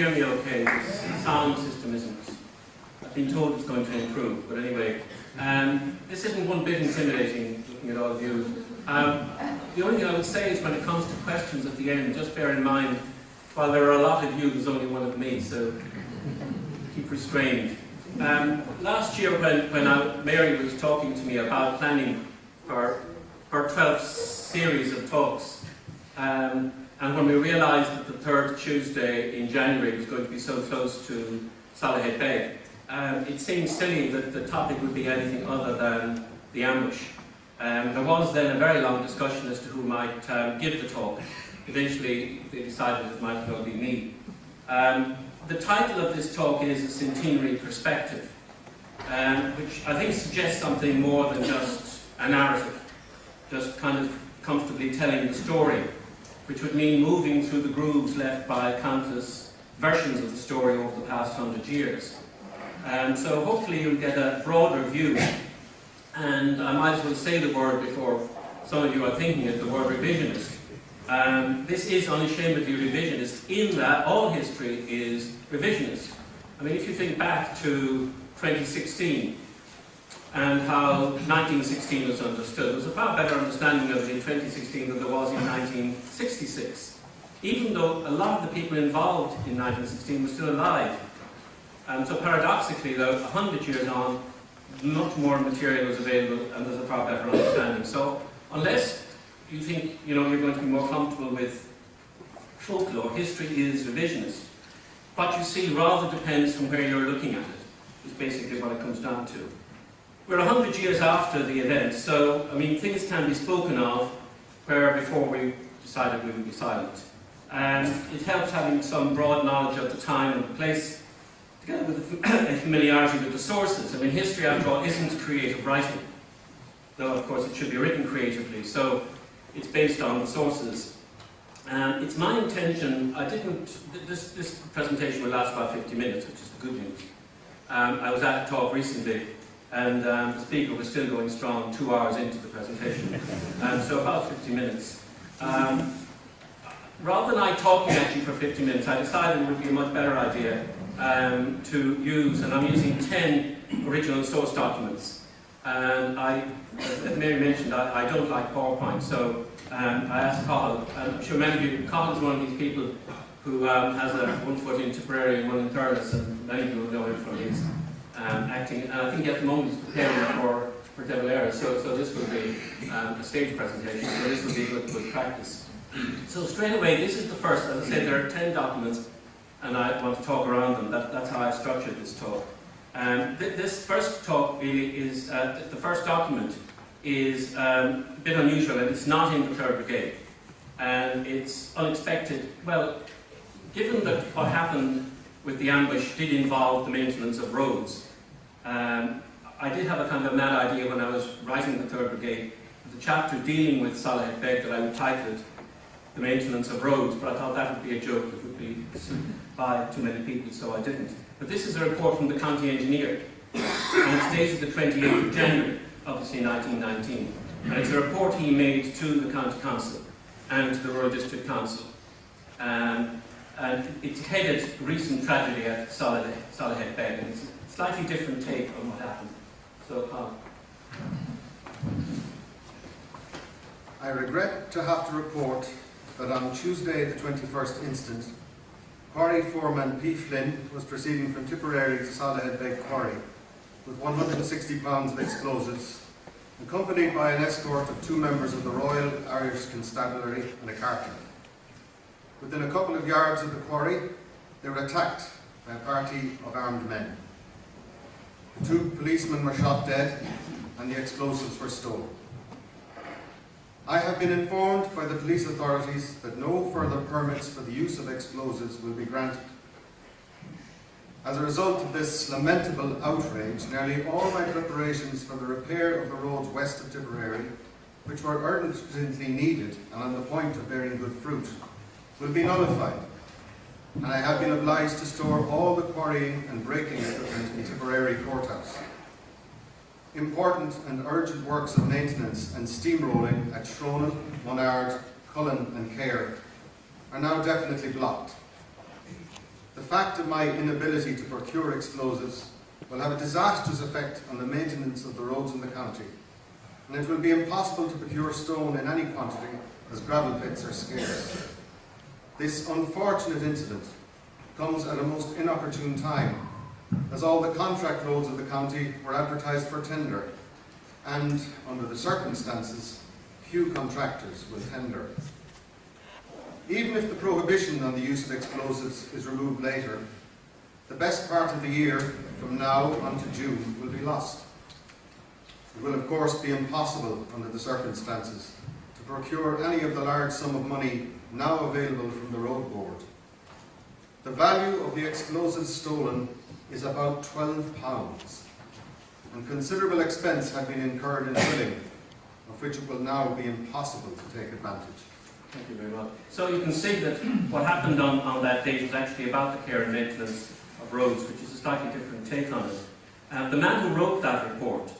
hear me okay? The sound system isn't. I've been told it's going to improve, but anyway. This isn't one bit intimidating, looking at all of you. The only thing I would say is when it comes to questions at the end, just bear in mind, while there are a lot of you, there's only one of me, so keep restrained. Last year when Mary was talking to me about planning her 12th series of talks, and when we realised that the third Tuesday in January was going to be so close to Soloheadbeg, it seemed silly that the topic would be anything other than the ambush. There was then a very long discussion as to who might give the talk. Eventually they decided it might well be me. The title of this talk is A Centenary Perspective, which I think suggests something more than just a narrative, just kind of comfortably telling the story, which would mean moving through the grooves left by countless versions of the story over the past 100 years. So hopefully you'll get a broader view, and I might as well say the word before some of you are thinking it, the word revisionist. This is unashamedly revisionist in that all history is revisionist. I mean, if you think back to 2016 and how 1916 was understood, there's a far better understanding of it in 2016 than there was in 1966, even though a lot of the people involved in 1916 were still alive. So paradoxically, though, 100 years on, much more material is available and there's a far better understanding. So unless you think you're going to be more comfortable with folklore, history is revisionist. What you see rather depends from where you're looking at it, is basically what it comes down to. We're 100 years after the event, so I mean things can be spoken of where before we decided we would be silent. And it helps having some broad knowledge of the time and the place, together with a familiarity with the sources. I mean, history, after all, isn't creative writing, though of course it should be written creatively, so it's based on the sources. It's my intention, this presentation will last about 50 minutes, which is the good news. I was at a talk recently, and the speaker was still going strong 2 hours into the presentation, so about 50 minutes. Rather than I talking at you for 50 minutes, I decided it would be a much better idea to use, and I'm using 10 original source documents. And as Mary mentioned, I don't like PowerPoint, so I asked Cathal. I'm sure many of you, Cathal is one of these people who has one foot in Tipperary and one in Thurles, and many people know him from his acting. And I think at the moment he's preparing for Devil Era, so this will be a stage presentation, so this will be good practice. So straight away, this is the first. As I said, there are 10 documents, and I want to talk around them. That's how I've structured this talk. This first talk really is, the first document is a bit unusual, and it's not in the 3rd Brigade. And it's unexpected. Well, given that what happened with the ambush did involve the maintenance of roads, I did have a kind of mad idea when I was writing the 3rd Brigade, the chapter dealing with Soloheadbeg that I would title it The Maintenance of Roads, but I thought that would be a joke that would be by too many people, so I didn't. But this is a report from the county engineer, and it's dated the 28th of January, obviously 1919. And it's a report he made to the county council and to the Rural District Council. And it's headed Recent Tragedy at Soloheadbeg, and it's a slightly different take on what happened. So, I regret to have to report that on Tuesday the 21st instant, Quarry Foreman P. Flynn was proceeding from Tipperary to Soloheadbeg Quarry with 160 pounds of explosives, accompanied by an escort of 2 members of the Royal Irish Constabulary and a carter. Within a couple of yards of the quarry, they were attacked by a party of armed men. The 2 policemen were shot dead, and the explosives were stolen. I have been informed by the police authorities that no further permits for the use of explosives will be granted. As a result of this lamentable outrage, nearly all my preparations for the repair of the roads west of Tipperary, which were urgently needed and on the point of bearing good fruit, will be nullified, and I have been obliged to store all the quarrying and breaking equipment in Tipperary Courthouse. Important and urgent works of maintenance and steamrolling at Shronan, Monard, Cullen and Cahir are now definitely blocked. The the fact of my inability to procure explosives will have a disastrous effect on the maintenance of the roads in the county, and it will be impossible to procure stone in any quantity as gravel pits are scarce. This unfortunate incident comes at a most inopportune time, as all the contract roads of the county were advertised for tender, and under the circumstances, few contractors will tender. Even if the prohibition on the use of explosives is removed later, the best part of the year from now unto June will be lost. It will of course be impossible under the circumstances to procure any of the large sum of money now available from the road board. The value of the explosives stolen is about £12, and considerable expense had been incurred in filling, of which it will now be impossible to take advantage. Thank you very much. So you can see that what happened on that date was actually about the care and maintenance of roads, which is a slightly different take on it. The man who wrote that report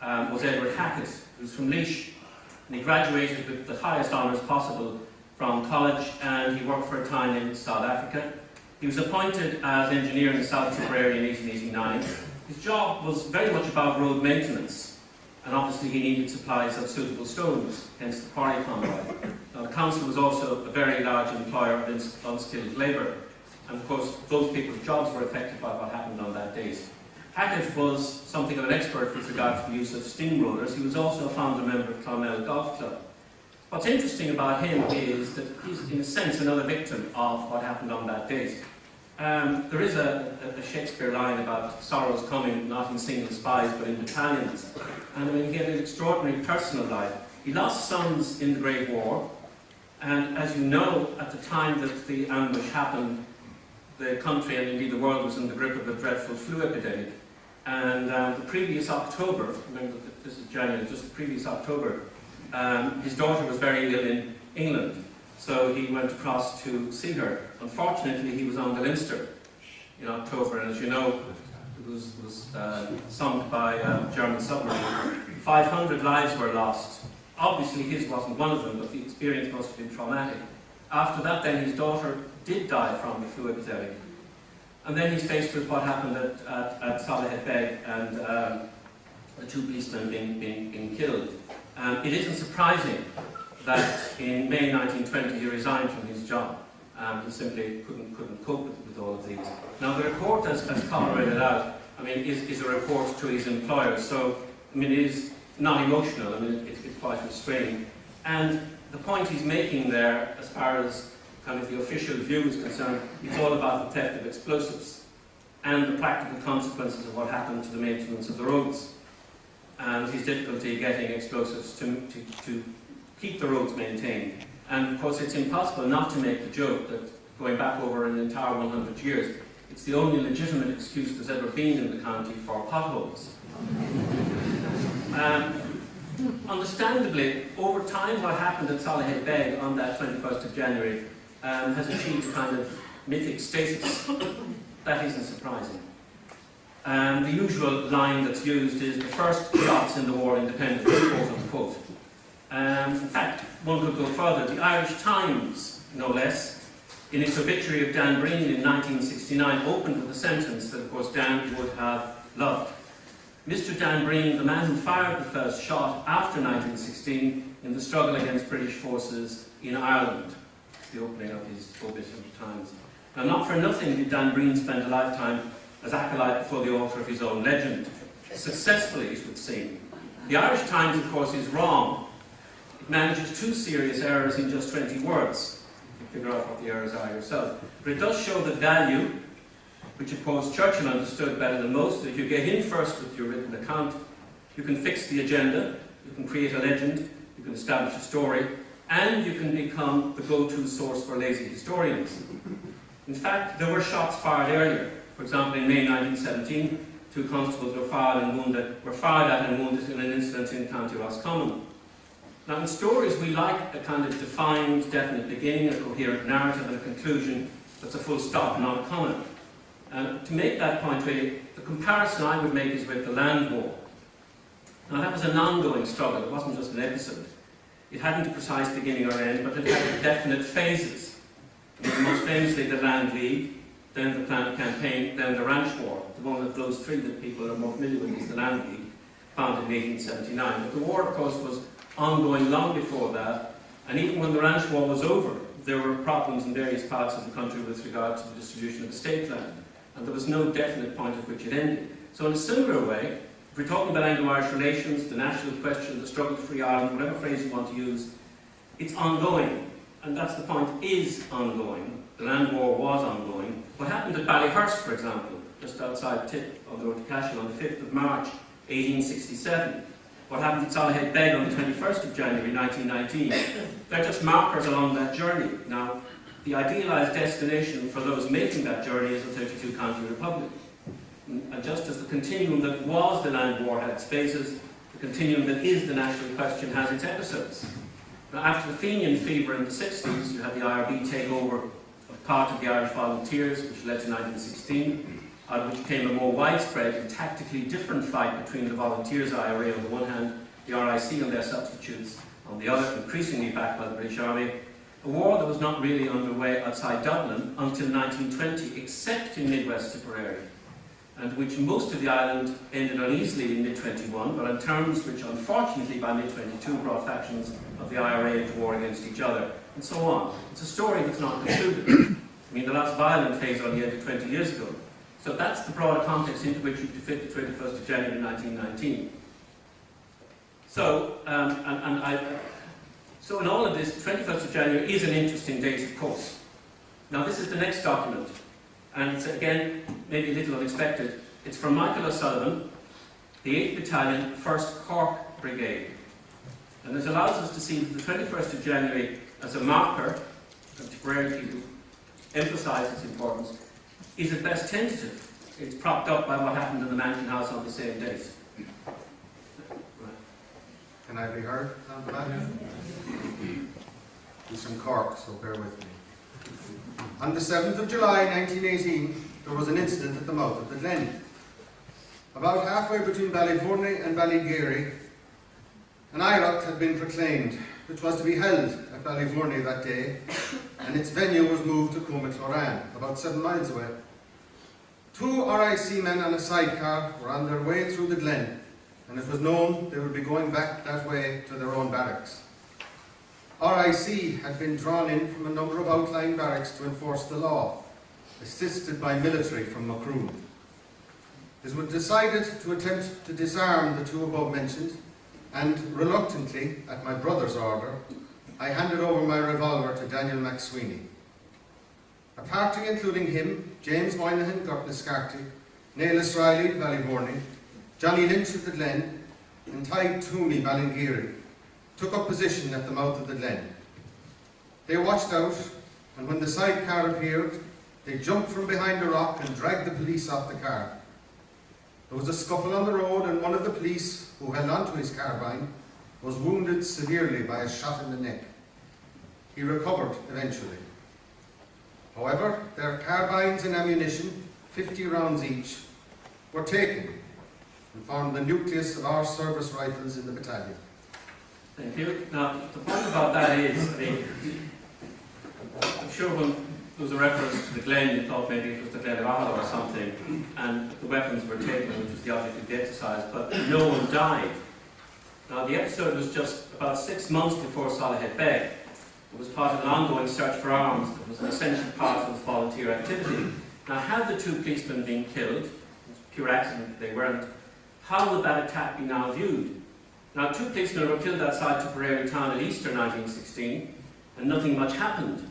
was Edward Hackett, who's from Laois, and he graduated with the highest honours possible from college, and he worked for a time in South Africa. He was appointed as engineer in South Tipperary in 1889. His job was very much about road maintenance, and obviously he needed supplies of suitable stones, hence the quarry convoy. Now, the council was also a very large employer of unskilled labour, and of course those people's jobs were affected by what happened on that date. Hackett was something of an expert with regard to the use of steam rollers. He was also a founder member of Clonmel Golf Club. What's interesting about him is that he's in a sense another victim of what happened on that date. There is a Shakespeare line about sorrows coming not in single spies but in battalions, and I mean, he had an extraordinary personal life. He lost sons in the Great War, and as you know, at the time that the ambush happened, the country and indeed the world was in the grip of a dreadful flu epidemic. And the previous October, remember that this is January, just the previous October, his daughter was very ill in England, so he went across to see her. Unfortunately, he was on the Leinster in October, and as you know, it was sunk by a German submarine. 500 lives were lost. Obviously his wasn't one of them, but the experience must have been traumatic. After that then his daughter did die from the flu epidemic. And then he's faced with what happened at Soloheadbeg and the two policemen being killed. It isn't surprising that in May 1920 he resigned from his job. He simply couldn't cope with all of these. Now the report, as Cathal read it out, I mean, is a report to his employer, so I mean, it is not emotional. I mean, it's quite restraining. And the point he's making there, as far as kind of the official view is concerned, it's all about the theft of explosives and the practical consequences of what happened to the maintenance of the roads and his difficulty getting explosives to keep the roads maintained. And of course it's impossible not to make the joke that going back over an entire 100 years, it's the only legitimate excuse there's ever been in the county for potholes. Understandably, over time what happened at Soloheadbeg on that 21st of January has achieved a kind of mythic status. That isn't surprising. The usual line that's used is the first shots in the war independent, quote unquote. In fact, one could go further. The Irish Times, no less, in its obituary of Dan Breen in 1969, opened with a sentence that, of course, Dan would have loved. Mr. Dan Breen, the man who fired the first shot after 1916 in the struggle against British forces in Ireland. The opening of his obituary Times. Now, not for nothing did Dan Breen spend a lifetime as acolyte before the author of his own legend. Successfully, it would seem. The Irish Times, of course, is wrong. It manages two serious errors in just 20 words. You can figure out what the errors are yourself. But it does show the value, which of course Churchill understood better than most, that if you get in first with your written account, you can fix the agenda, you can create a legend, you can establish a story, and you can become the go-to source for lazy historians. In fact, there were shots fired earlier. For example, in May 1917, two constables were fired at and wounded in an incident in County Roscommon. Now, in stories, we like a kind of defined, definite beginning, a coherent narrative, and a conclusion that's a full stop, not a comma. To make that point, really, the comparison I would make is with the Land War. Now, that was an ongoing struggle. It wasn't just an episode. It hadn't a precise beginning or end, but it had definite phases. Most famously, the Land League, then the plant campaign, then the ranch war. The one of those three that people are more familiar with is the Land League, founded in 1879. But the war, of course, was ongoing long before that, and even when the ranch war was over, there were problems in various parts of the country with regard to the distribution of estate land, and there was no definite point at which it ended. So in a similar way, if we're talking about Anglo-Irish relations, the national question, the struggle for free Ireland, whatever phrase you want to use, it's ongoing, and that's the point, is ongoing. The land war was ongoing. What happened at Ballyhurst, for example, just outside Tip on the road to Cashel on the 5th of March 1867? What happened at Soloheadbeg on the 21st of January 1919? They're just markers along that journey. Now, the idealised destination for those making that journey is the 32-county republic. And just as the continuum that was the land war had its phases, the continuum that is the national question has its episodes. Now, after the Fenian fever in the 60s, you had the IRB take over of part of the Irish Volunteers, which led to 1916, out of which came a more widespread and tactically different fight between the Volunteers IRA on the one hand, the RIC and their substitutes on the other, increasingly backed by the British Army. A war that was not really underway outside Dublin until 1920, except in Midwest Tipperary, and which most of the island ended uneasily in mid-21, but on terms which unfortunately by mid-22 brought factions of the IRA into war against each other, and so on. It's a story that's not concluded. I mean, the last violent phase only ended 20 years ago. So that's the broader context into which you could fit the 21st of January 1919. So, so in all of this, 21st of January is an interesting date, of course. Now this is the next document, and it's again, maybe a little unexpected. It's from Michael O'Sullivan, the 8th Battalion, 1st Cork Brigade. And this allows us to see the 21st of January as a marker, and Tipperary people emphasise its importance, is at best tentative. It's propped up by what happened in the Mansion House on the same date. Can I be heard on the back? He's from Cork, so bear with me. On the 7th of July 1918, there was an incident at the mouth of the Glen. About halfway between Ballyvourney and Ballygary, an IROC had been proclaimed, which was to be held at Ballyvourney that day, and its venue was moved to Coomacloran, about 7 miles away. 2 RIC men on a sidecar were on their way through the Glen, and it was known they would be going back that way to their own barracks. RIC had been drawn in from a number of outlying barracks to enforce the law, assisted by military from Macroom. It was decided to attempt to disarm the 2 above mentioned, and reluctantly, at my brother's order, I handed over my revolver to Daniel McSweeney. A party including him, James Moynihan, Gortnascarty, Neil Riley, Ballyvourney, Johnny Lynch of the Glen, and Ty Tooney, Ballingary, took up position at the mouth of the Glen. They watched out, and when the sidecar appeared, they jumped from behind a rock and dragged the police off the car. There was a scuffle on the road, and one of the police, who held onto his carbine, was wounded severely by a shot in the neck. He recovered eventually. However, their carbines and ammunition, 50 rounds each, were taken and formed the nucleus of our service rifles in the battalion. Thank you. Now, the point about that is, I'm sure when there was a reference to the Glen, you thought maybe it was the Glen of Arlo or something, and the weapons were taken, which was the object of the exercise, but no one died. Now, the episode was just about 6 months before Soloheadbeg. It was part of an ongoing search for arms that was an essential part of the volunteer activity. Now, had the 2 policemen been killed, pure accident they weren't, how would that attack be now viewed? Now, 2 policemen were killed outside Tipperary town at Easter 1916, and nothing much happened.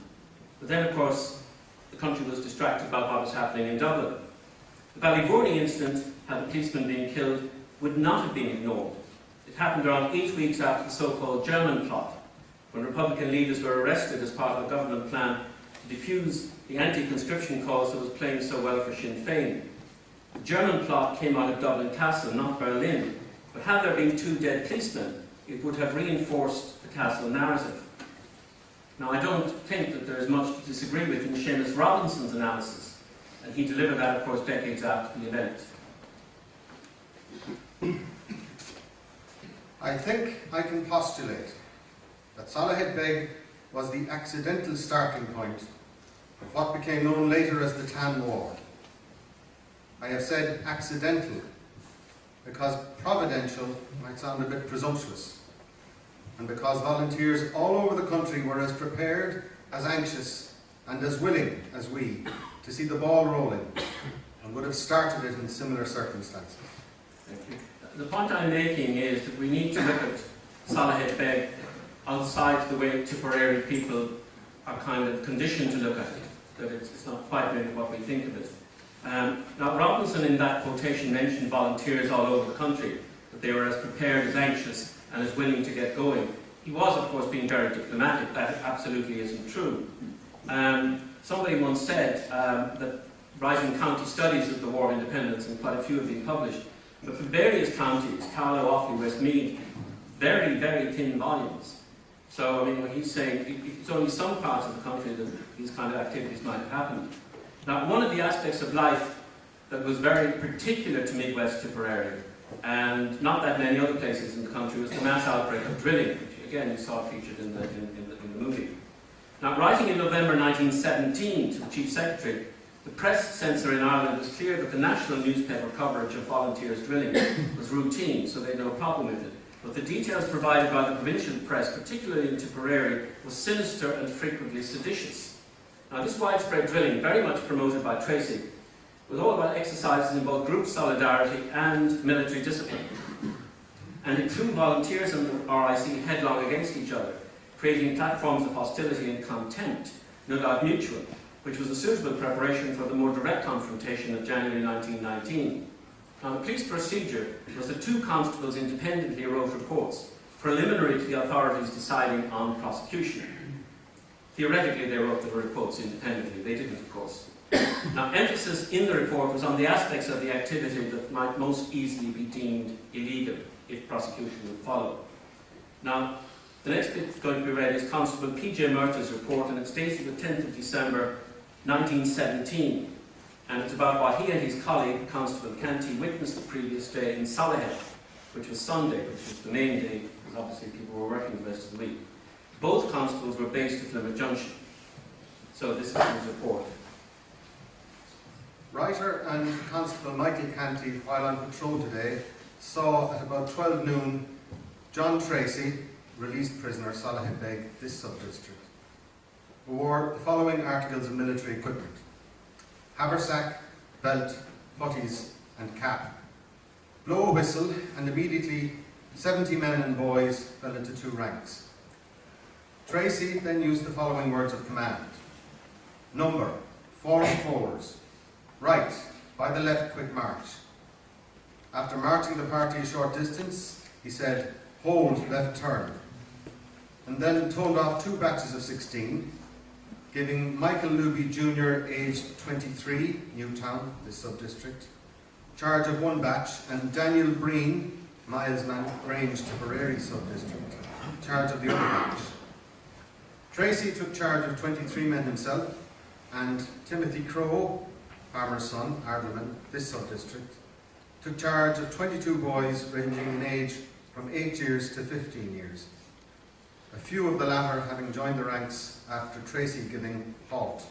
But then, of course, the country was distracted about what was happening in Dublin. The Ballyvourney incident, had the policemen been killed, would not have been ignored. It happened around 8 weeks after the so-called German plot, when Republican leaders were arrested as part of a government plan to defuse the anti-conscription cause that was playing so well for Sinn Féin. The German plot came out of Dublin Castle, not Berlin, but had there been 2 dead policemen, it would have reinforced the Castle narrative. Now, I don't think that there is much to disagree with in Seamus Robinson's analysis, and he delivered that, of course, decades after the event. I think I can postulate that Soloheadbeg was the accidental starting point what became known later as the Tan War. I have said accidental because providential might sound a bit presumptuous, and because volunteers all over the country were as prepared, as anxious, and as willing as we to see the ball rolling, and would have started it in similar circumstances. Thank you. The point I'm making is that we need to look at Soloheadbeg outside the way Tipperary people are kind of conditioned to look at it, that it's not quite maybe what we think of it. Now, Robinson in that quotation mentioned volunteers all over the country, that they were as prepared, as anxious, and as willing to get going. He was, of course, being very diplomatic. That absolutely isn't true. Somebody once said that writing county studies of the War of Independence, and quite a few have been published, but for various counties, Cathal O'Donoghue, Westmeath, very, very thin volumes. So, I mean, what he's saying, it's only some parts of the country that these kind of activities might have happened. Now, one of the aspects of life that was very particular to Midwest Tipperary, and not that many other places in the country, was the mass outbreak of drilling, which again you saw featured in the movie. Now, writing in November 1917 to the Chief Secretary, the press censor in Ireland was clear that the national newspaper coverage of volunteers drilling was routine, so they had no problem with it. But the details provided by the provincial press, particularly in Tipperary, was sinister and frequently seditious. Now, this widespread drilling, very much promoted by Tracy, was all about exercises in both group solidarity and military discipline. And it threw volunteers and the RIC headlong against each other, creating platforms of hostility and contempt, no doubt mutual, which was a suitable preparation for the more direct confrontation of January 1919. Now, the police procedure was that two constables independently wrote reports, preliminary to the authorities deciding on prosecution. Theoretically, they wrote the reports independently. They didn't, of course. Now, emphasis in the report was on the aspects of the activity that might most easily be deemed illegal if prosecution would follow. Now, the next bit that's going to be read is Constable P.J. Murtaugh's report, and it's dated the 10th of December 1917. And it's about what he and his colleague, Constable Canty, witnessed the previous day in Solohead, which was Sunday, which was the main day, because obviously people were working the rest of the week. Both constables were based at Limerick Junction. So this is his report. Writer and Constable Michael Canty, while on patrol today, saw at about 12 noon John Tracy, released prisoner, Soloheadbeg, this sub-district, who wore the following articles of military equipment: haversack, belt, puttees and cap. Blow a whistle and immediately 70 men and boys fell into two ranks. Tracy then used the following words of command: number, 4 and 4s, right, by the left, quick march. After marching the party a short distance, he said, hold, left turn, and then told off 2 batches of 16, giving Michael Luby Jr., aged 23, Newtown, this sub-district, charge of 1 batch, and Daniel Breen, Milesman, Grange, Tipperary sub-district, charge of the other batch. Tracy took charge of 23 men himself, and Timothy Crowe, farmer's son, Ardleman, this sub-district, took charge of 22 boys ranging in age from 8 years to 15 years. A few of the latter having joined the ranks after Tracy giving halt.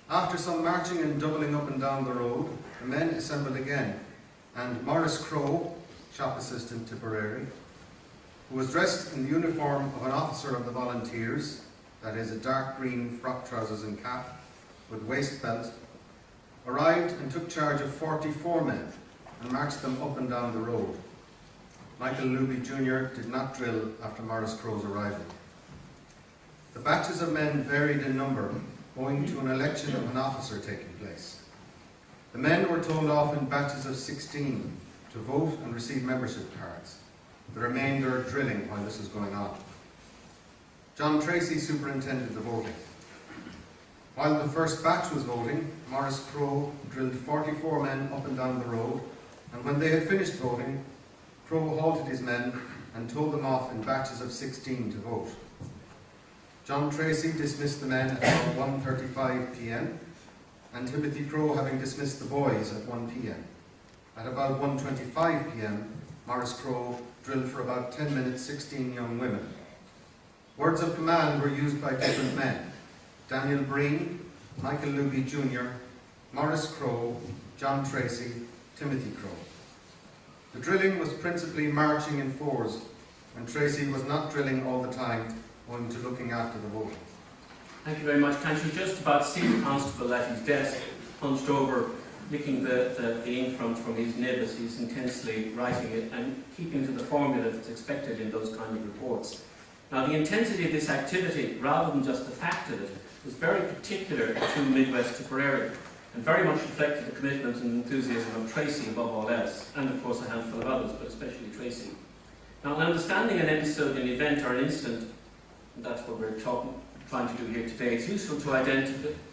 After some marching and doubling up and down the road, the men assembled again, and Maurice Crowe, shop assistant Tipperary, who was dressed in the uniform of an officer of the volunteers, that is, a dark green frock trousers and cap with waist belt, arrived and took charge of 44 men and marched them up and down the road. Michael Luby Jr. did not drill after Maurice Crowe's arrival. The batches of men varied in number, owing to an election of an officer taking place. The men were told off in batches of 16 to vote and receive membership cards. The remainder drilling while this was going on. John Tracy superintended the voting. While the first batch was voting, Maurice Crowe drilled 44 men up and down the road, and when they had finished voting, Crowe halted his men and told them off in batches of 16 to vote. John Tracy dismissed the men at about 1:35 p.m, and Timothy Crowe having dismissed the boys at 1 p.m. At about 1:25 p.m, Maurice Crowe drilled for about 10 minutes 16 young women. Words of command were used by different men. Daniel Breen, Michael Luby Jr., Maurice Crowe, John Tracy, Timothy Crowe. The drilling was principally marching in fours, and Tracy was not drilling all the time, owing to looking after the voting. Thank you very much. Can't you just about see the constable at his desk, hunched over, licking the ink from his nib as he's intensely writing it and keeping to the formula that's expected in those kind of reports. Now, the intensity of this activity, rather than just the fact of it, was very particular to Midwest Tipperary, and very much reflected the commitment and enthusiasm of Tracy above all else, and of course a handful of others, but especially Tracy. Now, in understanding an episode, an event or an incident, and that's what we're trying to do here today, it's useful to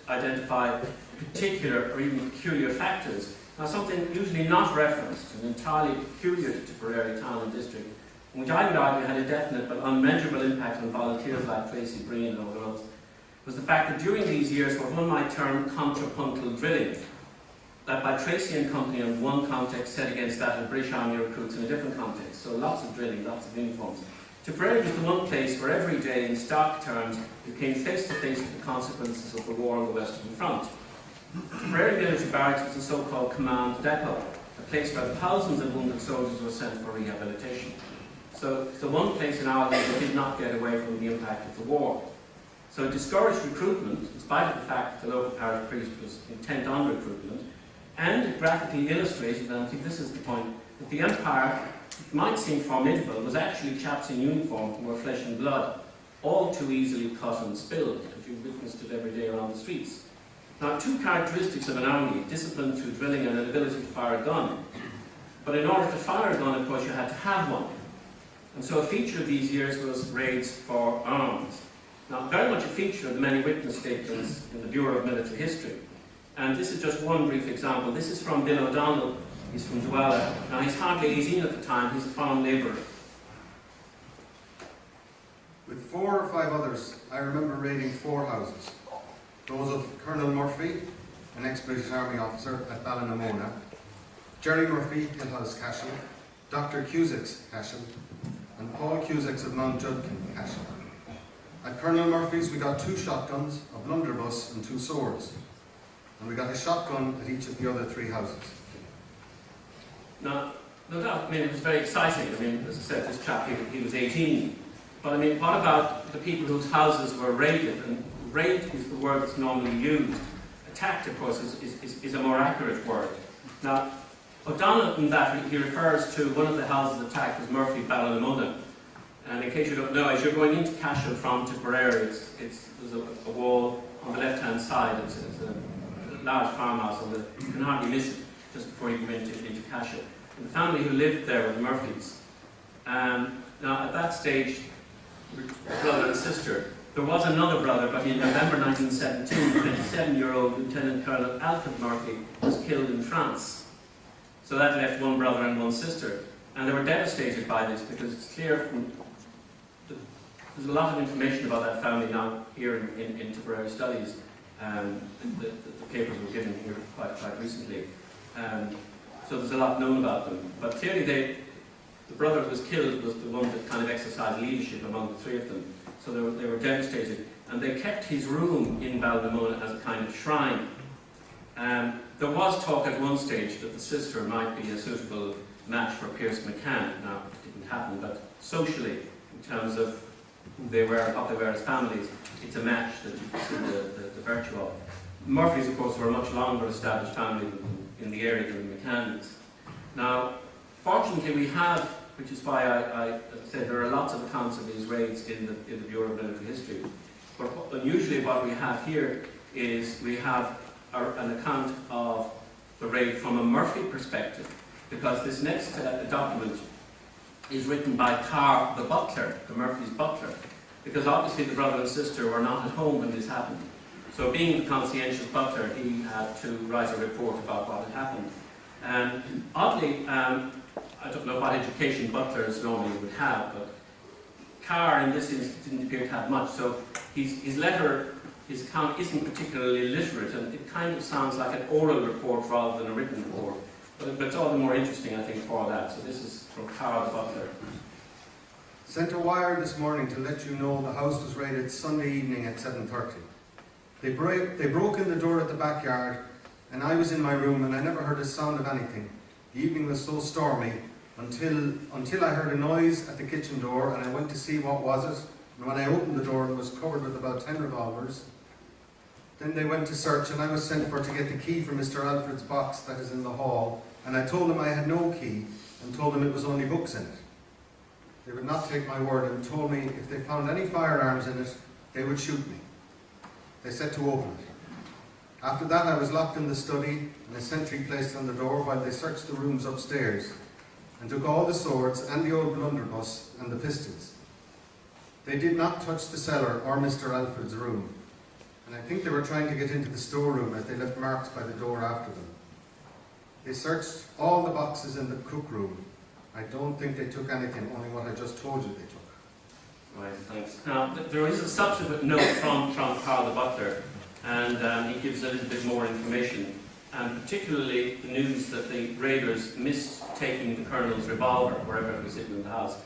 identify particular or even peculiar factors. Now, something usually not referenced and entirely peculiar to Tipperary town and district, which I would argue had a definite but unmeasurable impact on volunteers like Tracy, Breen and others, was the fact that during these years what one might term contrapuntal drilling, that by Tracy and company in one context set against that of British Army recruits in a different context. So lots of drilling, lots of uniforms. Tipperary was the one place where every day, in stark terms, you came face to face with the consequences of the war on the Western Front. Tipperary military barracks was the so-called command depot, a place where thousands of wounded soldiers were sent for rehabilitation. So the one place in Ireland that did not get away from the impact of the war. So it discouraged recruitment, in spite of the fact that the local parish priest was intent on recruitment, and it graphically illustrated, and I think this is the point, that the empire, it might seem formidable, was actually chaps in uniform who were flesh and blood, all too easily cut and spilled, as you witnessed it every day around the streets. Now, two characteristics of an army, discipline through drilling and an ability to fire a gun. But in order to fire a gun, of course, you had to have one. And so a feature of these years was raids for arms. Now, very much a feature of the many witness statements in the Bureau of Military History. And this is just one brief example. This is from Bill O'Donnell. He's from Douala. Now, he's hardly 18 at the time. He's a farm labourer. With 4 or 5 others, I remember raiding 4 houses. Those of Colonel Murphy, an ex-British Army officer at Ballinamona, Jerry Murphy, Hillhouse Cashel, Dr Cusack's Cashel, and Paul Cusack's of Mount Judkin Cashel. At Colonel Murphy's we got 2 shotguns, a blunderbuss and 2 swords. And we got a shotgun at each of the other 3 houses. Now, no doubt, I mean, it was very exciting. I mean, as I said, this chap, he was 18. But I mean, what about the people whose houses were raided? And raid is the word that's normally used. Attacked, of course, is a more accurate word. Now, O'Donnell, in that, he refers to one of the houses attacked as Murphy Ballinamona. And in case you don't know, as you're going into Cashel from Tipperary, there's a wall on the left-hand side. It's a large farmhouse, and you can hardly miss it just before you go into Cashel. And the family who lived there were the Murphys. Now, at that stage, brother and sister. There was another brother, but in November 1917, 27-year-old Lieutenant Colonel Alfred Murphy was killed in France. So that left one brother and one sister. And they were devastated by this because it's clear from there's a lot of information about that family now here in Tipperary Studies. The papers were given here quite recently. So there's a lot known about them. But clearly the brother who was killed was the one that kind of exercised leadership among the 3 of them. So they were devastated. And they kept his room in Ballinamona as a kind of shrine. There was talk at one stage that the sister might be a suitable match for Pierce McCann. Now, it didn't happen, but socially, in terms of who they were and what they were as families, it's a match that you can see the virtue of. Murphys, of course, were a much longer established family in the area than the McCanns. Now, fortunately, we have, which is why I said there are lots of accounts of these raids in the Bureau of Military History. But unusually what we have here is we have an account of the raid from a Murphy perspective, because this next document is written by Carr, the butler, the Murphy's butler, because obviously the brother and sister were not at home when this happened. So being the conscientious butler, he had to write a report about what had happened. And oddly, I don't know what education butlers normally would have, but Carr in this instance didn't appear to have much, so his letter, his account isn't particularly literate, and it kind of sounds like an oral report rather than a written report. But it's all the more interesting, I think, for that. So this is from Carl the butler. Sent a wire this morning to let you know the house was raided Sunday evening at 7:30. They broke in the door at the backyard, and I was in my room and I never heard a sound of anything. The evening was so stormy until I heard a noise at the kitchen door, and I went to see what was it. And when I opened the door, it was covered with about 10 revolvers. Then they went to search, and I was sent for to get the key from Mr. Alfred's box that is in the hall, and I told them I had no key, and told them it was only books in it. They would not take my word and told me if they found any firearms in it, they would shoot me. They said to open it. After that, I was locked in the study and a sentry placed on the door while they searched the rooms upstairs and took all the swords and the old blunderbuss and the pistols. They did not touch the cellar or Mr. Alfred's room, and I think they were trying to get into the storeroom as they left marks by the door after them. They searched all the boxes in the cook room. I don't think they took anything, only what I just told you they took. Right, thanks. Now, there is a subsequent note from Carl the butler, and he gives a little bit more information, and particularly the news that the raiders missed taking the colonel's revolver wherever it was hidden in the house.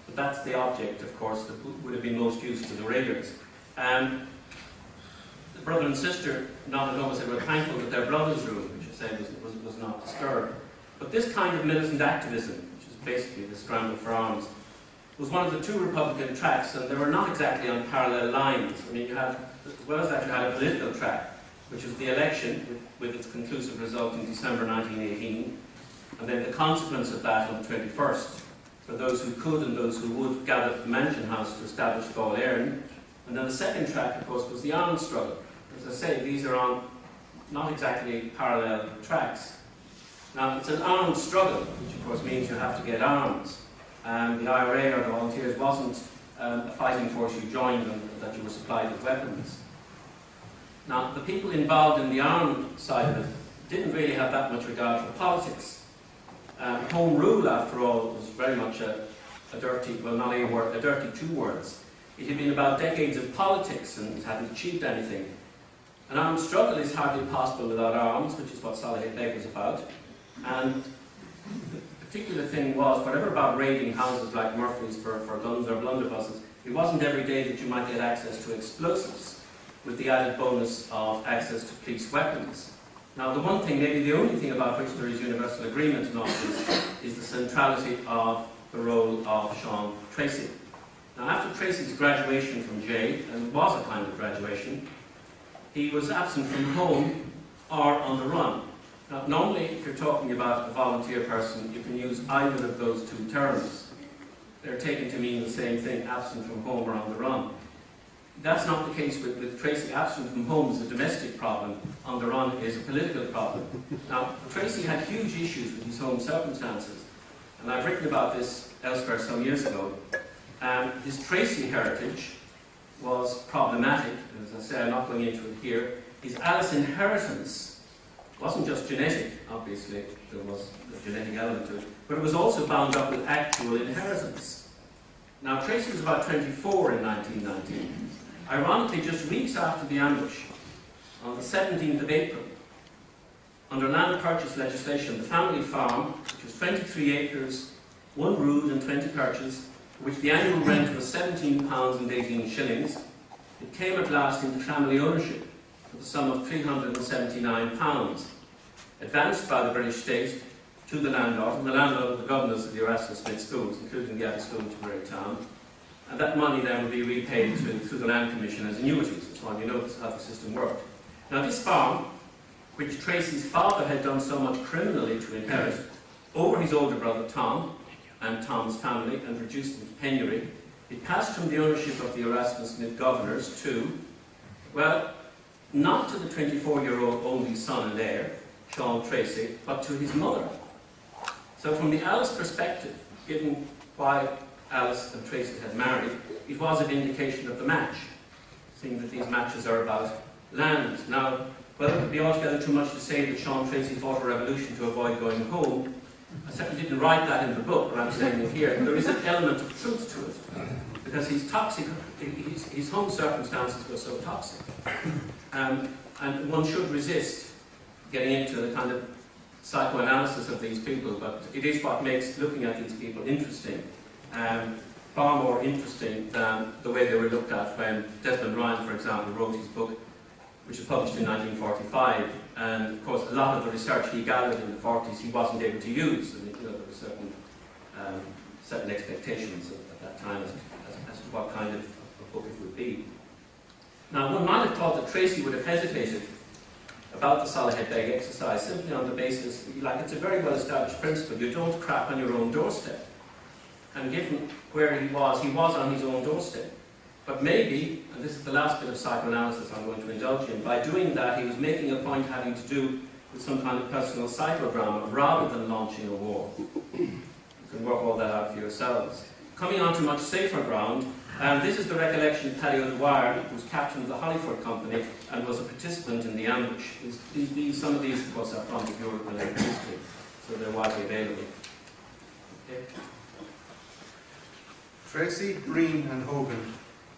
But that's the object, of course, that would have been most used to the raiders. The brother and sister nodded home and said, "We're thankful that their brother's room," which I said was not disturbed. But this kind of militant activism, which is basically the scramble for arms, was one of the two Republican tracks, and they were not exactly on parallel lines. I mean, you had, as well as that, you had a political track, which was the election, with its conclusive result in December 1918, and then the consequence of that on the 21st, for those who could and those who would gather at the Mansion House to establish Dáil Éireann. And then the second track, of course, was the arms struggle. As I say, these are on not exactly parallel tracks. Now, it's an armed struggle, which of course means you have to get arms. The IRA or the Volunteers wasn't a fighting force you joined and that you were supplied with weapons. Now, the people involved in the armed side of it didn't really have that much regard for politics. Home rule, after all, was very much a dirty, well, not a word, a dirty two words. It had been about decades of politics and it hadn't achieved anything. An armed struggle is hardly possible without arms, which is what Soloheadbeg was about. And the particular thing was, whatever about raiding houses like Murphy's for guns or blunderbusses, it wasn't every day that you might get access to explosives, with the added bonus of access to police weapons. Now, the one thing, maybe the only thing about which there is universal agreement in all this, is the centrality of the role of Seán Tracy. Now, after Tracy's graduation from jail, and it was a kind of graduation, he was absent from home or on the run. Now, normally, if you're talking about a volunteer person, you can use either of those two terms. They're taken to mean the same thing, absent from home or on the run. That's not the case with Tracy. Absent from home is a domestic problem, on the run is a political problem. Now, Tracy had huge issues with his home circumstances, and I've written about this elsewhere some years ago. His Tracy heritage was problematic, and as I say, I'm not going into it here. His Alice inheritance wasn't just genetic, obviously, there was a genetic element to it, but it was also bound up with actual inheritance. Now, Tracy was about 24 in 1919. Ironically, just weeks after the ambush, on the 17th of April, under land purchase legislation, the family farm, which was 23 acres, 1 rood and 20 perches, which the annual rent was £17 and 18 shillings, it came at last into family ownership for the sum of £379, advanced by the British state to the landlord, and the landlord of the governors of the Erasmus Smith schools, including the Abbey School in Tipperary town. And that money then would be repaid through the Land Commission as annuities, and so on. You know how the system worked. Now, this farm, which Tracy's father had done so much criminally to inherit, over his older brother Tom and Tom's family, and reduced them to penury, it passed from the ownership of the Erasmus Smith governors to, well, not to the 24-year-old only son and heir, Seán Tracy, but to his mother. So from the Alice perspective, given why Alice and Tracy had married, it was a vindication of the match, seeing that these matches are about land. Now, whether it would be altogether too much to say that Seán Tracy fought a revolution to avoid going home, I certainly didn't write that in the book, but I'm saying it here. There is an element of truth to it, because he's toxic. His home circumstances were so toxic, and one should resist getting into the kind of psychoanalysis of these people, but it is what makes looking at these people interesting, far more interesting than the way they were looked at when Des Marnane, for example, wrote his book which was published in 1945. And of course, a lot of the research he gathered in the 40s he wasn't able to use. And, there were certain expectations at that time as to what kind of book it would be. Now, one might have thought that Tracy would have hesitated about the Soloheadbeg exercise simply on the basis, it's a very well-established principle, you don't crap on your own doorstep. And given where he was on his own doorstep. But maybe, and this is the last bit of psychoanalysis I'm going to indulge in, by doing that he was making a point having to do with some kind of personal psychodrama rather than launching a war. You can work all that out for yourselves. Coming on to much safer ground, this is the recollection of Cathal O'Donoghue, who was captain of the Hollyford Company and was a participant in the ambush. Some of these, of course, are from the Bureau of Military History, so they're widely available. Okay. Tracy, Breen and Hogan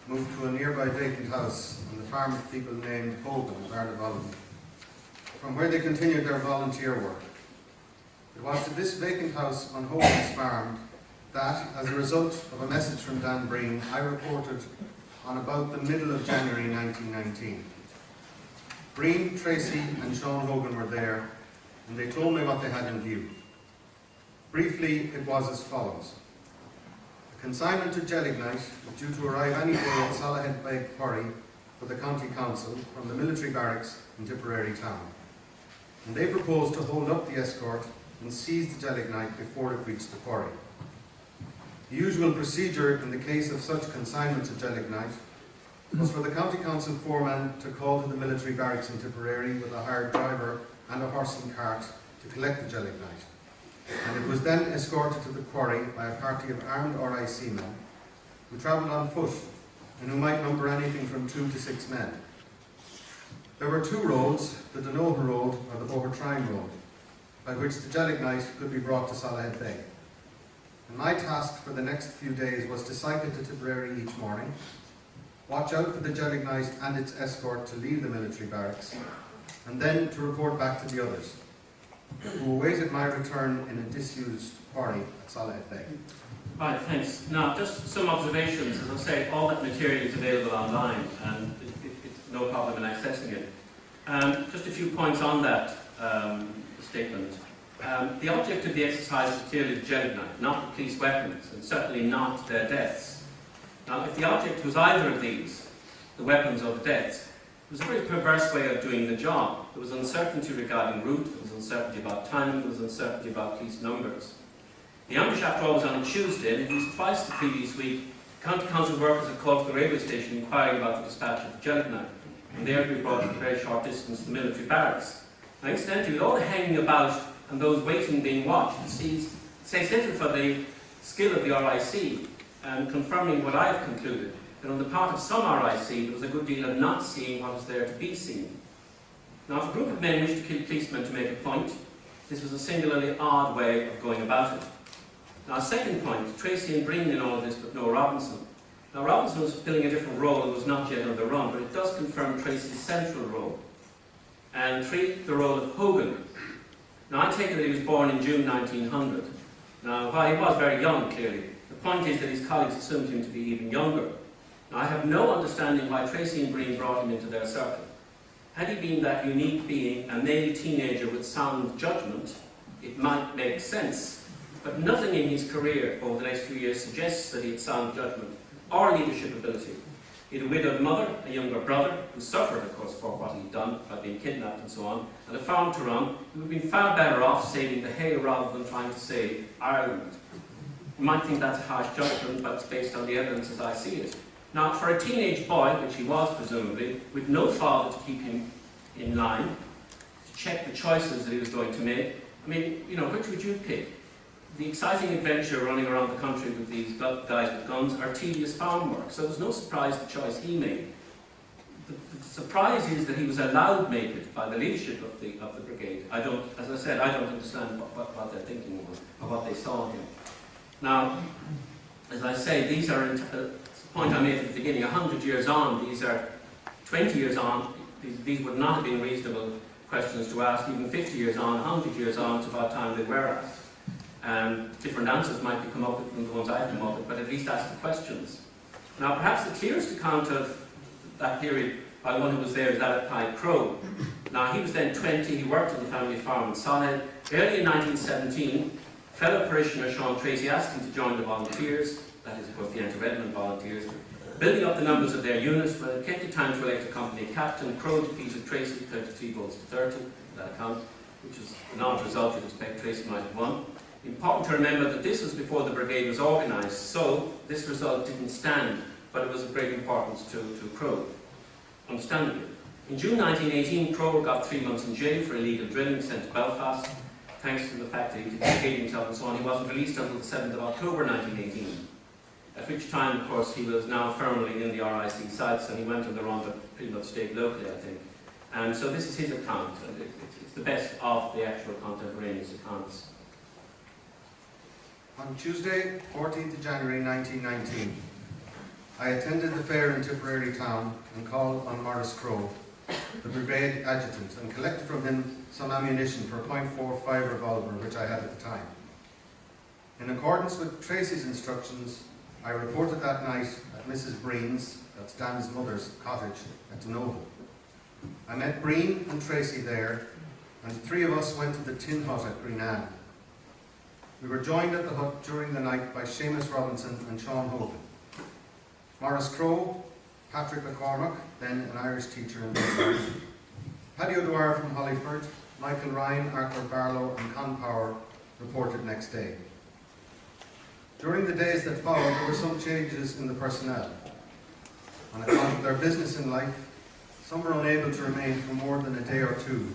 moved to a nearby vacant house on the farm of people named Hogan, Ardavon, from where they continued their volunteer work. It was to this vacant house on Hogan's farm that, as a result of a message from Dan Breen, I reported on about the middle of January 1919. Breen, Tracy and Seán Hogan were there, and they told me what they had in view. Briefly, it was as follows. A consignment to Jellignite was due to arrive any day at Soloheadbeg Quarry for the County Council from the military barracks in Tipperary town. And they proposed to hold up the escort and seize the Jellignite before it reached the quarry. The usual procedure in the case of such consignments of Jellignite was for the County Council foreman to call to the military barracks in Tipperary with a hired driver and a horse and cart to collect the Jellignite. And it was then escorted to the quarry by a party of armed RIC men who travelled on foot and who might number anything from 2 to 6 men. There were 2 roads, the Donoghue Road or the Bohertrine Road, by which the Jellignite could be brought to Soloheadbeg. And my task for the next few days was to cycle to Tipperary each morning, watch out for the Jellignite and its escort to leave the military barracks, and then to report back to the others, who awaited my return in a disused quarry at Soloheadbeg. Right, thanks. Now, just some observations. As I say, all that material is available online, and it's no problem in accessing it. Just a few points on that statement. The object of the exercise was clearly the Jellignite, not the police weapons, and certainly not their deaths. Now, if the object was either of these, the weapons or the deaths, it was a very perverse way of doing the job. There was uncertainty regarding route, there was uncertainty about timing, there was uncertainty about police numbers. The ambush, after all, was on a Tuesday, and at least twice the previous week, County Council workers had called to the railway station inquiring about the dispatch of the Jellignite, and there we brought it a very short distance to the military barracks. Now, incidentally, with all the hanging about and those waiting being watched, it says little for the skill of the RIC, and confirming what I have concluded, that on the part of some RIC there was a good deal of not seeing what was there to be seen. Now, if a group of men wished to kill policemen to make a point, this was a singularly odd way of going about it. Now, second point, Tracy and Breen in all of this, but no Robinson. Now, Robinson was filling a different role and was not yet on the run, but it does confirm Tracy's central role. And 3, the role of Hogan. Now, I take it that he was born in June 1900. Now, while he was very young, clearly, the point is that his colleagues assumed him to be even younger. Now, I have no understanding why Tracy and Breen brought him into their circle. Had he been that unique being, a male teenager with sound judgment, it might make sense. But nothing in his career over the next few years suggests that he had sound judgment or leadership ability. He had a widowed mother, a younger brother, who suffered, of course, for what he'd done by being kidnapped and so on, and a farm to run. He would have been far better off saving the hay rather than trying to save Ireland. You might think that's a harsh judgment, but it's based on the evidence as I see it. Now, for a teenage boy, which he was presumably, with no father to keep him in line, to check the choices that he was going to make, I mean, which would you pick? The exciting adventure running around the country with these guys with guns, or tedious farm work? So there's no surprise the choice he made. The surprise is that he was allowed to make it by the leadership of the brigade. As I said, I don't understand what they're thinking or what they saw in him. Now, as I say, these are, the point I made at the beginning, 100 years on, these are 20 years on, these would not have been reasonable questions to ask, even 50 years on, 100 years on, it's about time they were asked. Different answers might be come up with from the ones I've come up with, but at least ask the questions. Now, perhaps the clearest account of that period while one who was there is Alec Crowe. Now, he was then 20, he worked on the family farm in Solohead. Early in 1917, fellow parishioner Seán Tracy asked him to join the volunteers, that is, of course, the anti-Redmond volunteers, building up the numbers of their unit. When it came to time to elect a company captain, Crowe defeated Tracy 33 votes to 30, that account, which is an odd result. You'd expect Tracy might have won. Important to remember that this was before the brigade was organised, so this result didn't stand, but it was of great importance to Crowe, understandably. In June 1918, Crowe got 3 months in jail for illegal drilling, sent to Belfast. Thanks to the fact that he didn't kill himself and so on, he wasn't released until the 7th of October 1918. At which time, of course, he was now firmly in the RIC sights, and he went on the run but pretty much stayed locally, I think. And so this is his account, and it's the best of the actual contemporaneous accounts. On Tuesday, 14th of January 1919, I attended the fair in Tipperary town and called on Maurice Crowe, the brigade adjutant, and collected from him some ammunition for a .45 revolver which I had at the time. In accordance with Tracy's instructions, I reported that night at Mrs. Breen's, that's Dan's mother's, cottage at Donoghue. I met Breen and Tracy there, and the 3 of us went to the tin hut at Green Anne. We were joined at the hut during the night by Seamus Robinson and Seán Hogan. Maurice Crowe, Patrick McCormack, then an Irish teacher in Belfast, Paddy O'Dwyer from Hollyford, Michael Ryan, Arthur Barlow and Con Power reported next day. During the days that followed, there were some changes in the personnel. On account of their business in life, some were unable to remain for more than a day or two.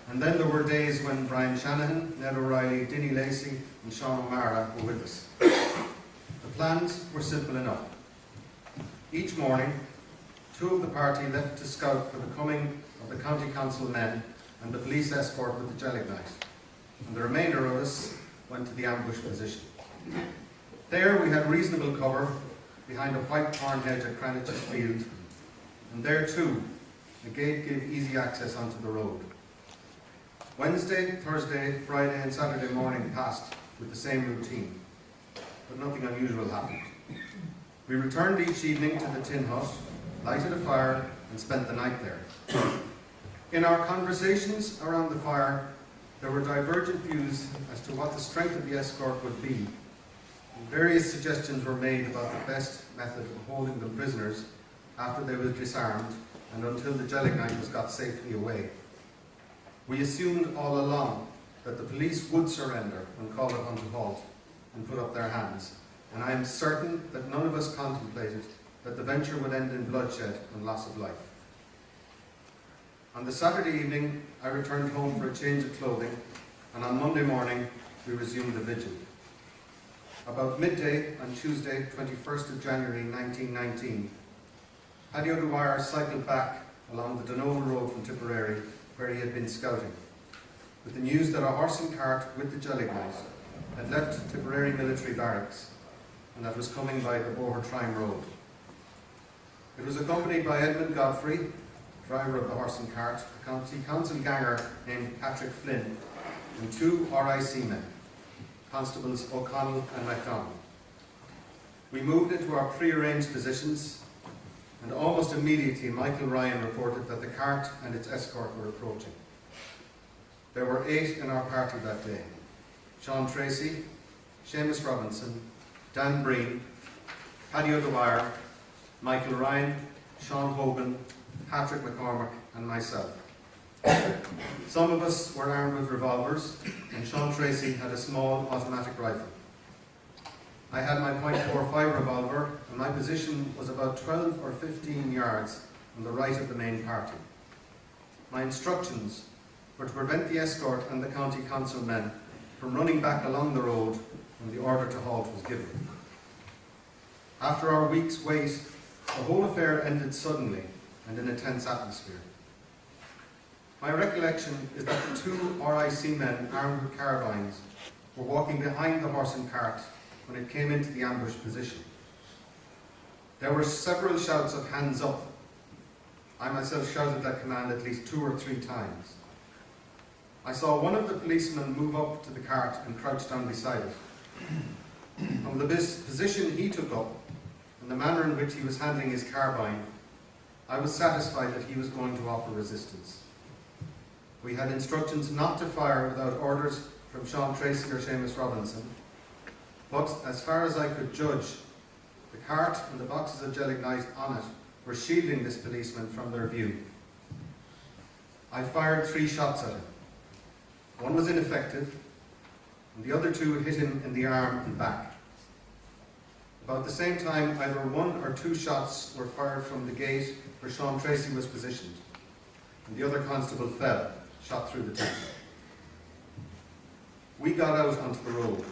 And then there were days when Brian Shanahan, Ned O'Reilly, Dinny Lacey and Sean O'Mara were with us. The plans were simple enough. Each morning, 2 of the party left to scout for the coming of the county council men and the police escort with the Jellic Knight, and the remainder of us went to the ambush position. There we had reasonable cover behind a white thorn hedge at Cranitch's field, and there too the gate gave easy access onto the road. Wednesday, Thursday, Friday and Saturday morning passed with the same routine, but nothing unusual happened. We returned each evening to the tin hut, lighted a fire and spent the night there. In our conversations around the fire, there were divergent views as to what the strength of the escort would be. And various suggestions were made about the best method of holding them prisoners after they were disarmed and until the Jellic Knight was got safely away. We assumed all along that the police would surrender when called upon to halt and put up their hands, and I am certain that none of us contemplated that the venture would end in bloodshed and loss of life. On the Saturday evening, I returned home for a change of clothing, and on Monday morning, we resumed the vigil. About midday on Tuesday, 21st of January 1919, Paddy O'Dwyer cycled back along the Donoghue road from Tipperary, where he had been scouting, with the news that a horse and cart with the Jellic Knight had left Tipperary military barracks and that was coming by the Boher-Trime road. It was accompanied by Edmund Godfrey, driver of the horse and cart, a county council ganger named Patrick Flynn, and 2 RIC men, Constables O'Connell and MacDonald. We moved into our pre-arranged positions, and almost immediately Michael Ryan reported that the cart and its escort were approaching. There were 8 in our party that day: Seán Tracy, Seamus Robinson, Dan Breen, Paddy O'Dwyer, Michael Ryan, Seán Hogan, Patrick McCormack and myself. Some of us were armed with revolvers, and Seán Tracy had a small automatic rifle. I had my .45 revolver, and my position was about 12 or 15 yards on the right of the main party. My instructions were to prevent the escort and the county council men from running back along the road when the order to halt was given. After our week's wait, the whole affair ended suddenly and in a tense atmosphere. My recollection is that the 2 RIC men armed with carbines were walking behind the horse and cart when it came into the ambush position. There were several shouts of "hands up." I myself shouted that command at least 2 or 3 times. I saw one of the policemen move up to the cart and crouch down beside it. From the position he took up and the manner in which he was handling his carbine, I was satisfied that he was going to offer resistance. We had instructions not to fire without orders from Seán Tracy or Seamus Robinson, but as far as I could judge, the cart and the boxes of gelignite on it were shielding this policeman from their view. I fired 3 shots at him. One was ineffective, and the other 2 hit him in the arm and back. About the same time, either 1 or 2 shots were fired from the gate where Seán Tracy was positioned, and the other constable fell, shot through the temple. We got out onto the road.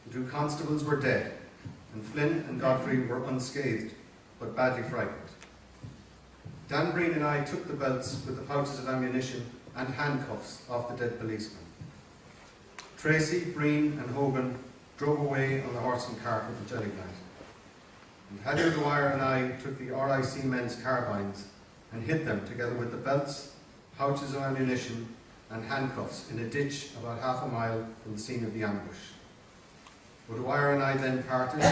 The 2 constables were dead, and Flynn and Godfrey were unscathed, but badly frightened. Dan Breen and I took the belts with the pouches of ammunition and handcuffs off the dead policeman. Tracy, Breen and Hogan drove away on the horse and cart with the gelignite. And Heather Dwyer and I took the RIC men's carbines and hid them together with the belts, pouches of ammunition and handcuffs in a ditch about half a mile from the scene of the ambush. O'Dwyer and I then parted,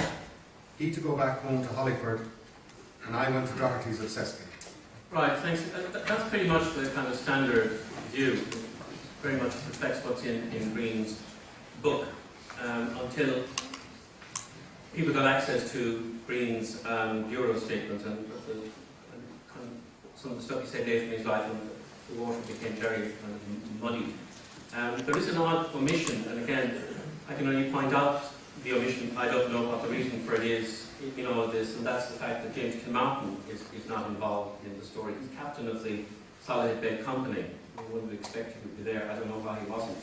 he to go back home to Hollyford, and I went to Doherty's of Seskin. Right, thanks. That's pretty much the kind of standard view. It very much reflects what's in Green's book. Until people got access to Green's bureau statement and some of the stuff he said later in his life, and the water became very kind of muddy. There is an odd omission, and again, I can only point out the omission. I don't know what the reason for it is in all of this, and that's the fact that James Kilmartin is not involved in the story. He's captain of the Soloheadbeg Company. One would expect he would be there. I don't know why he wasn't.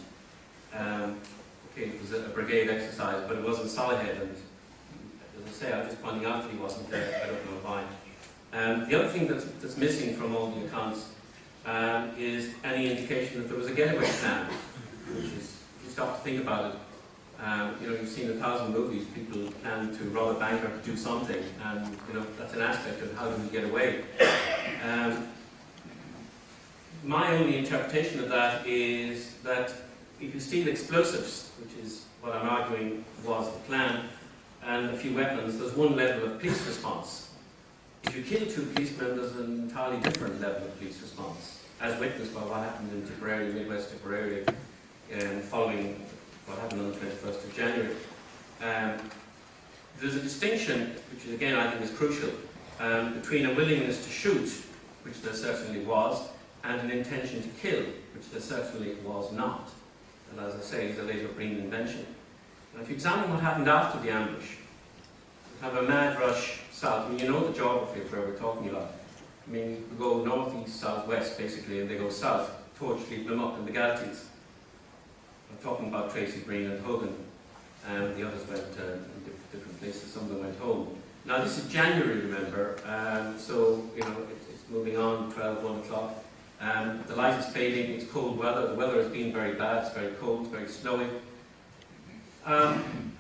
Okay, it was a brigade exercise, but it wasn't Solohead, and as I say, I'm just pointing out that he wasn't there. I don't know why. The other thing that's missing from all the accounts is any indication that there was a getaway plan, which is, if you stop to think about it, you've seen 1,000 movies, people plan to rob a bank or to do something, and that's an aspect of how do we get away. My only interpretation of that is that if you steal explosives, which is what I'm arguing was the plan, and a few weapons, there's one level of police response. If you kill 2 policemen, there's an entirely different level of police response, as witnessed by what happened in Tipperary, Midwest Tipperary, following what happened on the 21st of January. There's a distinction, which again I think is crucial, between a willingness to shoot, which there certainly was, and an intention to kill, which there certainly was not. And as I say, is a later Breen invention. Now, if you examine what happened after the ambush, you have a mad rush south. I mean, you know the geography of where we're talking about. I mean, we go northeast, southwest, basically, and they go south, towards Leave-them-up in the Galties. I'm talking about Tracy, Breen and Hogan, and the others went in different places. Some of them went home. Now, this is January, remember, so, it's moving on, 12, 1 o'clock. The light is fading, it's cold weather, the weather has been very bad, it's very cold, it's very snowy.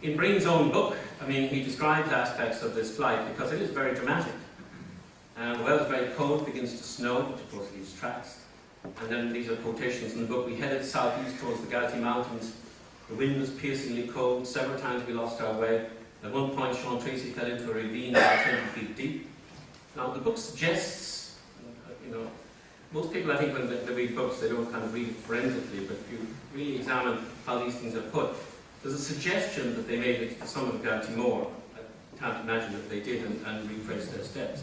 In Breen's own book, he describes aspects of this flight because it is very dramatic. The weather is very cold, begins to snow, which of course leaves tracks. And then these are quotations in the book. We headed southeast towards the Galtee Mountains. The wind was piercingly cold, several times we lost our way. At one point, Seán Tracy fell into a ravine about 20 feet deep. Now, the book suggests, most people, I think, when they read books, they don't kind of read it forensically, but if you really examine how these things are put, there's a suggestion that they made it to some of the Galtee Moor. I can't imagine that they did and retraced their steps.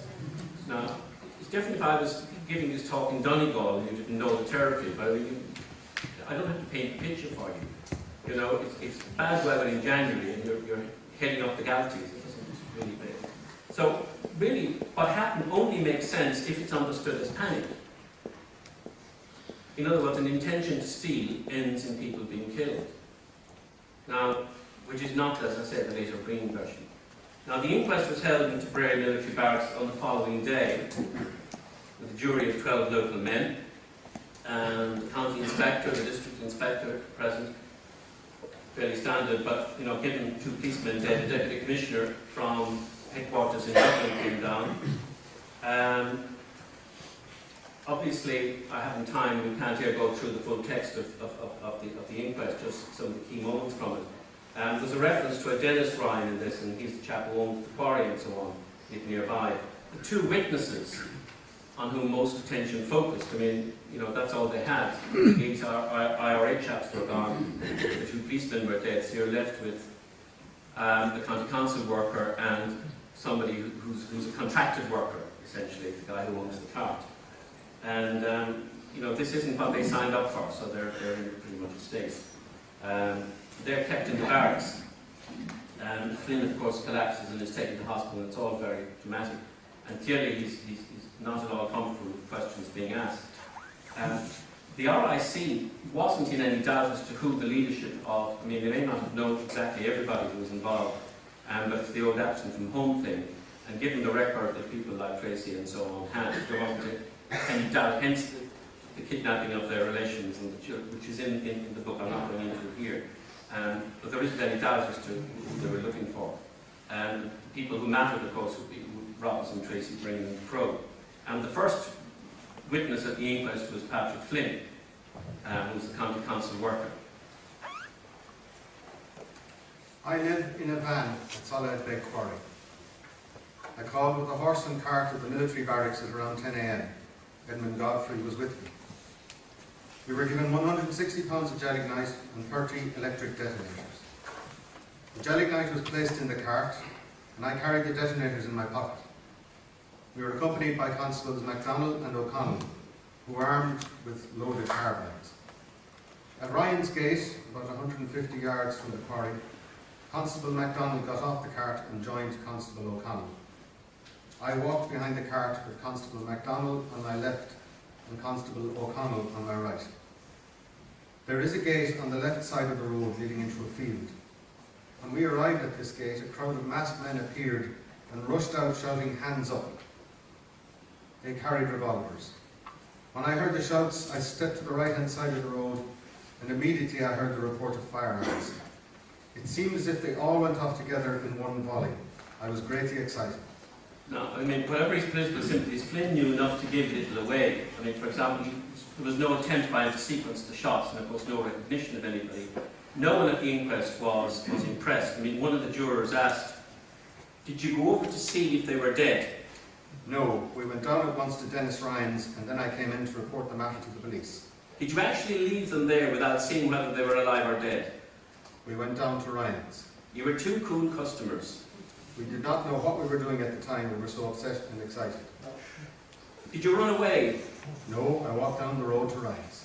Now, it's different if I was giving this talk in Donegal and you didn't know the territory, but I don't have to paint a picture for you. It's bad weather in January and you're heading up the Galtees. It doesn't really make. So, really, what happened only makes sense if it's understood as panic. In other words, an intention to steal ends in people being killed. Now, which is not, as I said, the later Breen version. Now, the inquest was held in Tipperary military barracks on the following day, with a jury of 12 local men, and the county inspector, the district inspector present, fairly standard, but given 2 policemen dead, the deputy commissioner from headquarters in Dublin came down. Obviously, I haven't time, we can't here go through the full text of the inquest, just some of the key moments from it. There's a reference to a Dennis Ryan in this, and he's the chap who owned the quarry and so on, nearby. the two witnesses on whom most attention focused, I mean, you know, that's all they had. These IRA chaps were gone, the two policemen were dead, so you're left with the county council worker and somebody who's a contracted worker, essentially, the guy who owns the cart. And, you know, this isn't what they signed up for, so they're in pretty much a state. They're kept in the barracks. Flynn, of course, collapses and is taken to hospital, and it's all very dramatic. And clearly he's not at all comfortable with questions being asked. The RIC wasn't in any doubt as to who the leadership of, I mean, they may not have known exactly everybody who was involved, but it's the old absent from home thing. And given the record that people like Tracy and so on had, there wasn't any doubt, hence the kidnapping of their relations, and which is in the book. I'm not going into it here. But there isn't any doubt as to who they were looking for. The people who mattered, of course, would be Roberts and Tracy, Brennan and Crowe. And the first witness at the inquest was Patrick Flynn, who was the county council worker. I live in a van at Soloheadbeg Quarry. I called with a horse and cart at the military barracks at around 10 a.m. Edmund Godfrey was with me. We were given 160 pounds of gelignite and 30 electric detonators. The gelignite was placed in the cart, and I carried the detonators in my pocket. We were accompanied by Constables MacDonald and O'Connell, who were armed with loaded carbines. At Ryan's Gate, about 150 yards from the quarry, Constable MacDonald got off the cart and joined Constable O'Connell. I walked behind the cart with Constable MacDonald on my left and Constable O'Connell on my right. There is a gate on the left side of the road leading into a field. When we arrived at this gate, a crowd of masked men appeared and rushed out shouting, "Hands up." They carried revolvers. When I heard the shouts, I stepped to the right-hand side of the road, and immediately I heard the report of firearms. It seemed as if they all went off together in one volley. I was greatly excited. No, I mean, whatever his political sympathies, Flynn knew enough to give little away. I mean, for example, there was no attempt by him to sequence the shots, and of course no recognition of anybody. No one at the inquest was impressed. I mean, one of the jurors asked, "Did you go over to see if they were dead?" No, we went down at once to Dennis Ryan's, and then I came in to report the matter to the police. Did you actually leave them there without seeing whether they were alive or dead? We went down to Ryan's. You were two cool customers. We did not know what we were doing at the time. We were so upset and excited. Did you run away? No, I walked down the road to Ryan's.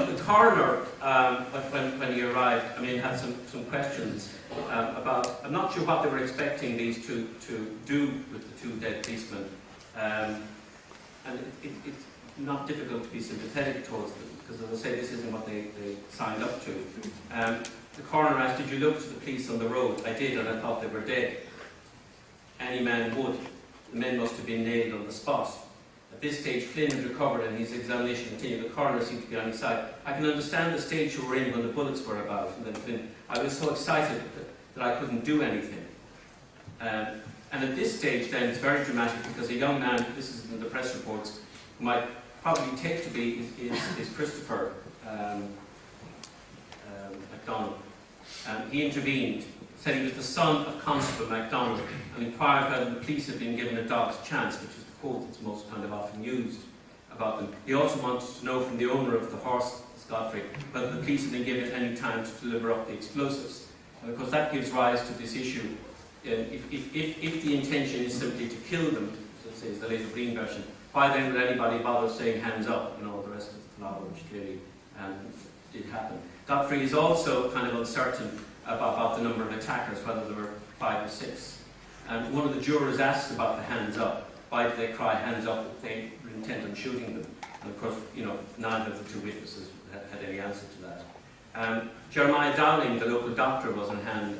The coroner, when he arrived, I mean, had some questions about, I'm not sure what they were expecting these two to do with the two dead policemen. And it's not difficult to be sympathetic towards them, because as I say, this isn't what they signed up to. The coroner asked, "Did you look to the police on the road?" "I did, and I thought they were dead." "Any man would. The men must have been nailed on the spot." At this stage, Flynn had recovered and his examination continued. The coroner seemed to be on his side. "I can understand the stage you were in when the bullets were about." And then Flynn, "I was so excited that I couldn't do anything." And at this stage then, it's very dramatic, because a young man, this is in the press reports, who might probably take to be is Christopher MacDonald. He intervened, said he was the son of Constable MacDonald, and inquired whether the police had been given a dog's chance, which is the quote that's most kind of often used about them. He also wanted to know from the owner of the horse, Godfrey, whether the police had been given any time to deliver up the explosives. And of course that gives rise to this issue. If the intention is simply to kill them, so says the later Green version, why then would anybody bother saying "hands up"? You know, the rest of the palaver, which clearly did happen. Godfrey is also kind of uncertain about the number of attackers, whether there were 5 or 6. And one of the jurors asked about the "hands up." Why did they cry "hands up" if they were intent on shooting them? And of course, you know, neither of the two witnesses had any answer to that. Jeremiah Dowling, the local doctor, was on hand